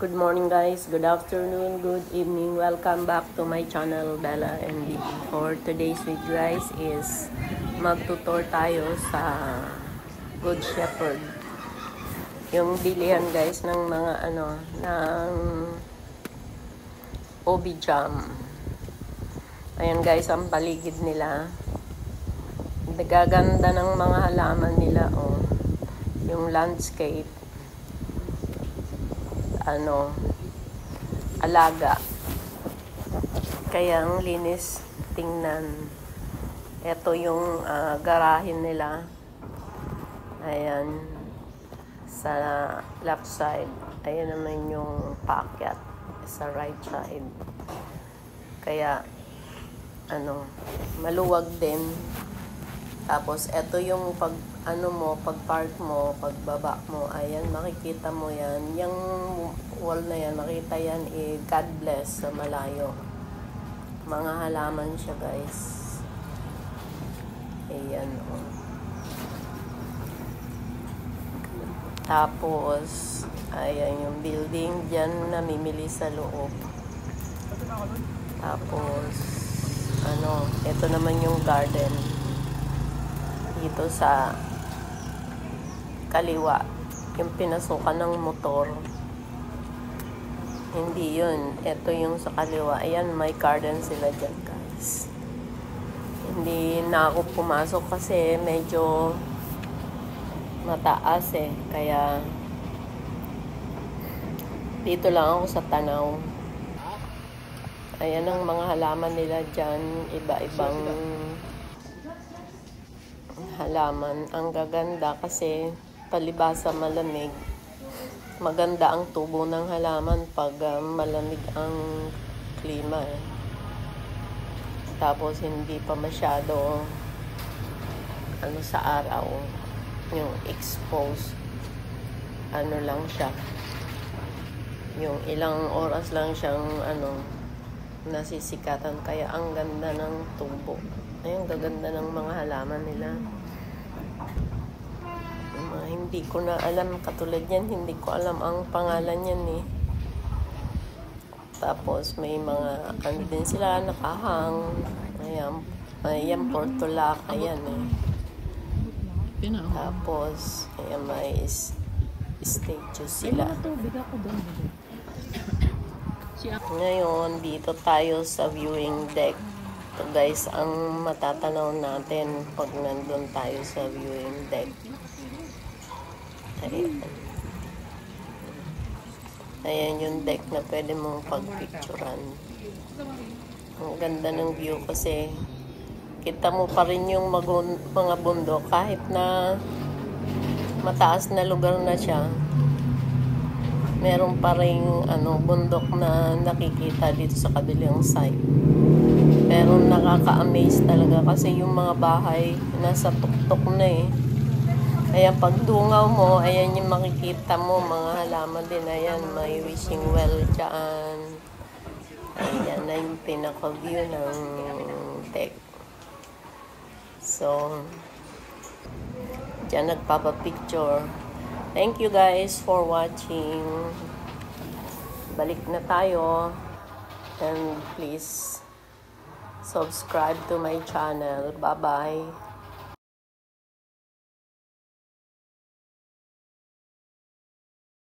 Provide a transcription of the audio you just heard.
Good morning guys, good afternoon, good evening. Welcome back to my channel, Bella and Lee. For today's video guys is magtutor tayo sa Good Shepherd. Yung bilihan guys ng mga ng OB jam. Ayan guys, ang paligid nila. Nagaganda ng mga halaman nila, oh. Yung landscape. Alaga. Kaya ang linis tingnan. Ito yung garahin nila. Ayan. Sa left side. Ayan naman yung paakyat sa right side. Kaya, maluwag din. Tapos, ito yung pag-park mo, pagbaba mo, ayan, makikita mo yan. Yung wall na yan, makita yan, God bless sa malayo. Mga halaman siya, guys. Ayan, oh. Tapos, ayan yung building, dyan namimili sa loob. Tapos, ito naman yung garden. Dito sa kaliwa, yung pinasukan ng motor. Hindi yun. Ito yung sa kaliwa. Ayan, may garden sila dyan, guys. Hindi na ako pumasok kasi medyo mataas eh. Kaya dito lang ako sa tanaw. Ayan ang mga halaman nila dyan. Iba-ibang halaman. Ang gaganda kasi palibasa malamig. Maganda ang tubo ng halaman pag malamig ang klima. Tapos hindi pa masyado sa araw. Yung exposed. Lang siya. Yung ilang oras lang siyang nasisikatan. Kaya ang ganda ng tubo. Ayun, gaganda ng mga halaman nila. Hindi ko na alam, katulad yan, hindi ko alam ang pangalan yan eh. Tapos may mga, din sila, nakahang. Ayan, portulak, ayan eh. Tapos, ayan, may statue sila. Ngayon, dito tayo sa viewing deck. Ito guys, ang matatanaw natin pag nandun tayo sa viewing deck. Ayan. Ayan yung deck na pwede mong pagpicturan. Ang ganda ng view kasi kita mo pa rin yung mga bundok kahit na mataas na lugar na siya. Meron pa rin bundok na nakikita dito sa kabilang side. Pero nakaka-amaze talaga kasi yung mga bahay nasa tuktok na eh. Kaya pag dungaw mo, ayan yung makikita mo, mga halaman din. Ayan, may wishing well dyan. Ayan na yung pinaka-view ng deck. So, dyan nagpapapicture. Thank you guys for watching. Balik na tayo. And please, subscribe to my channel. Bye-bye.